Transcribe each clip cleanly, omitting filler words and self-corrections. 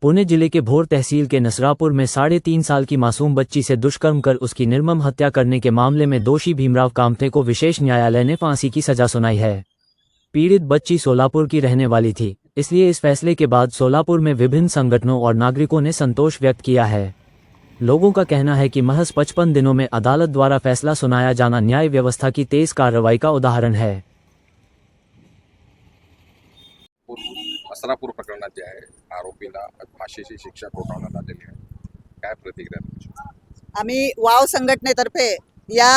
पुणे जिले के भोर तहसील के नसरापुर में 3.5 साल की मासूम बच्ची से दुष्कर्म कर उसकी निर्मम हत्या करने के मामले में दोषी भीमराव कामथे को विशेष न्यायालय ने फांसी की सजा सुनाई है। पीड़ित बच्ची सोलापुर की रहने वाली थी, इसलिए इस फैसले के बाद सोलापुर में विभिन्न संगठनों और नागरिकों ने संतोष व्यक्त किया है। लोगों का कहना है कि महज 55 दिनों में अदालत द्वारा फैसला सुनाया जाना न्याय व्यवस्था की तेज कार्रवाई का उदाहरण है। नसरापूर प्रकरणात जे आहे आरोपीला फाशीची शिक्षा ठोठावण्यात आलेली आहे, काय प्रतिक्रिया तुमची? आम्ही वाव संघटनेतर्फे या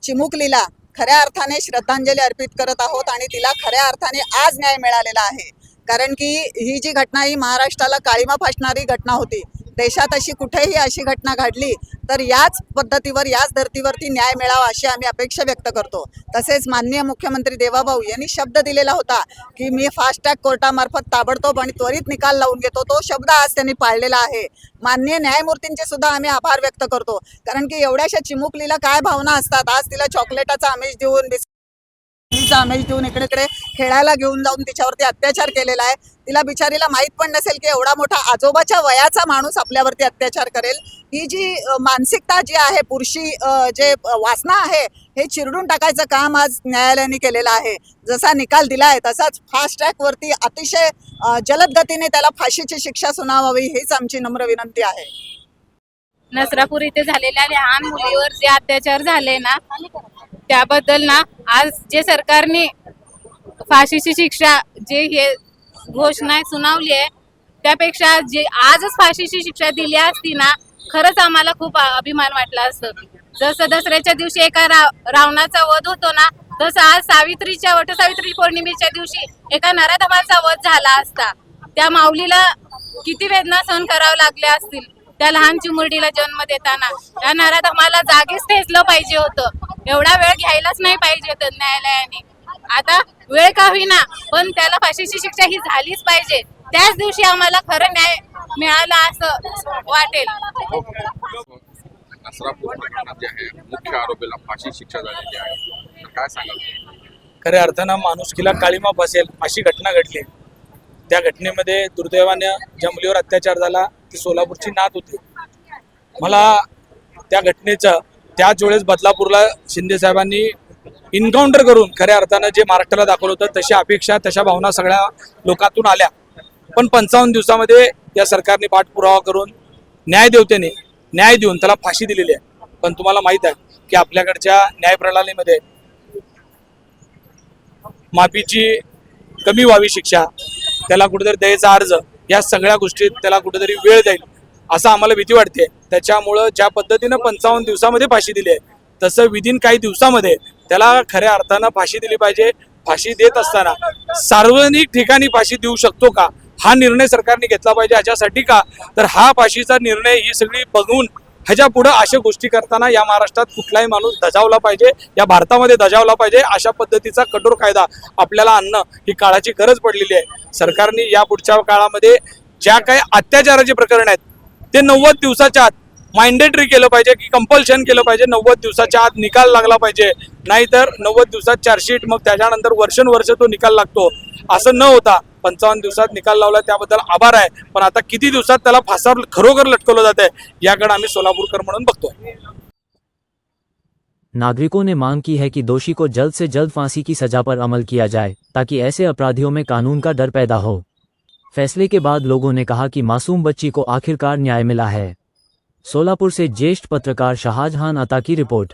चिमुकलीला खऱ्या अर्थाने श्रद्धांजली अर्पित करत आहोत आणि तिला खऱ्या अर्थाने आज न्याय मिळालेला आहे। कारण की ही जी घटना ही महाराष्ट्राला काळीमा फासणारी घटना होती। देशात अशी कुठेही अशी घटना घडली तर याच पद्धतीवर याच धर्तीवरती न्याय मिळावा अशी आम्ही अपेक्षा व्यक्त करतो। तसेच माननीय मुख्यमंत्री देवाभाऊ यांनी शब्द दिलेला होता की मी फास्ट ट्रॅक कोर्टामार्फत ताबडतोब आणि त्वरित निकाल लावून घेतो, तो शब्द आज त्यांनी पाळलेला आहे। माननीय न्यायमूर्तींचे सुद्धा आम्ही आभार व्यक्त करतो, कारण की एवढ्याशा चिमुकलीला काय भावना असतात। आज तिला चॉकलेटाचा आमिष देऊन आमिष देऊन इकडे खेळायला घेऊन जाऊन तिच्यावरती अत्याचार केलेला आहे। तिला बिचारीला माहित पण नसेल की एवढा मोठा आजोबाच्या वयाचा माणूस आपल्यावरती अत्याचार करेल। ही जी मानसिकता जी आहे, पुरुषी जे वासना आहे, हे चिरडून टाकायचं काम आज न्यायालयाने केलेलं आहे। जसा निकाल दिला आहे तसाच फास्ट ट्रॅक वरती अतिशय जलद गतीने त्याला फाशीची शिक्षा सुनावावी हीच आमची नम्र विनंती आहे। नसरापूर इथे झालेल्या लहान मुलीवर जे अत्याचार झाले ना, त्याबद्दल ना आज जे सरकारने फाशीची शिक्षा जे हे घोषणा सुनावली आहे, त्यापेक्षा जे आजच फाशीची शिक्षा दिली असती ना, खरंच आम्हाला खूप अभिमान वाटला असतं। जसं दसऱ्याच्या दिवशी एका रावणाचा वध होतो ना, तसं आज वटसावित्री पौर्णिमेच्या दिवशी एका नराधमाचा वध झाला असता। त्या माऊलीला किती वेदना सहन करावं लागल्या असतील। त्या लहान चिमुरडीला जन्म देताना त्या नराधमाला जागीच ठेचलं पाहिजे होतं। एवढा वेळ घ्यायलाच नाही पाहिजे होतं न्यायालयाने। आता वेळ का होईना पण त्याला फाशीची शिक्षा ही झालीच पाहिजे। त्याच दिवशी आम्हाला खरं न्याय मिळाला असं वाटेल। नसरापूर प्रकरणात जे आहे मुख्य आरोपीला फाशी शिक्षा झालेली आहे, काय सांगाल? खऱ्या अर्थानं माणुसकीला काळीमा बसेल अशी घटना घडली। त्या घटनेमध्ये दुर्दैवाने ज्या मुलीवर अत्याचार झाला ती सोलापूरची नात होती। मला त्या घटनेचं त्याच वेळेस बदलापूरला शिंदे साहेबांनी इन्काउंटर करून खऱ्या अर्थानं जे महाराष्ट्राला दाखवलं होतं तशी अपेक्षा तशा भावना सगळ्या लोकांतून आल्या। पण 55 दिवसामध्ये या सरकारने पाठपुरावा करून न्यायदेवतेने न्याय देऊन त्याला फाशी दिलेली आहे। पण तुम्हाला माहित आहे की आपल्याकडच्या न्याय प्रणालीमध्ये माफीची कमी व्हावी शिक्षा, त्याला कुठेतरी दयेचा अर्ज, या सगळ्या गोष्टीत त्याला कुठेतरी वेळ जाईल असं आम्हाला भीती वाटते। त्याच्यामुळं ज्या पद्धतीनं 55 दिवसामध्ये फाशी दिली आहे तसं विदिन काही दिवसामध्ये त्याला खऱ्या अर्थानं फाशी दिली पाहिजे। फाशी देत असताना सार्वजनिक ठिकाणी फाशी देऊ शकतो का हा निर्णय सरकारने घेतला पाहिजे। ह्याच्यासाठी का तर हा फाशीचा निर्णय ही सगळी बघून ह्याच्या पुढे अशा गोष्टी करताना या महाराष्ट्रात कुठलाही माणूस दजावला पाहिजे, या भारतामध्ये दजावला पाहिजे। अशा पद्धतीचा कठोर कायदा आपल्याला आणणं ही काळाची गरज पडलेली आहे। सरकारने या पुढच्या काळामध्ये ज्या काही अत्याचाराचे प्रकरण आहेत ते 90 दिवसाच्या आत माइंडेटरी केलं पाहिजे, की कंपल्शन केलं पाहिजे। 90 दिवसाच्या आत निकाल लागला पाहिजे, नाहीतर 90 दिवसात चार्जशीट, मग त्याच्यानंतर वर्षानुवर्ष तो निकाल लागतो। असं न होता 55 दिवसात निकाल लावला, त्याबद्दल आभार आहे। पण आता किती दिवसात त्याला फासावर खरोखर लटकवलं जात आहे याकडे आम्ही सोलापूरकर म्हणून बघतोय। नागरिकों ने मांग की है कि दोषी को जल्द से जल्द फांसी की सजा पर अमल किया जाए, ताकि ऐसे अपराधियों में कानून का डर पैदा हो। फैसले के बाद लोगों ने कहा कि मासूम बच्ची को आखिरकार न्याय मिला है। सोलापुर से ज्येष्ठ पत्रकार शाहजहां अता की रिपोर्ट।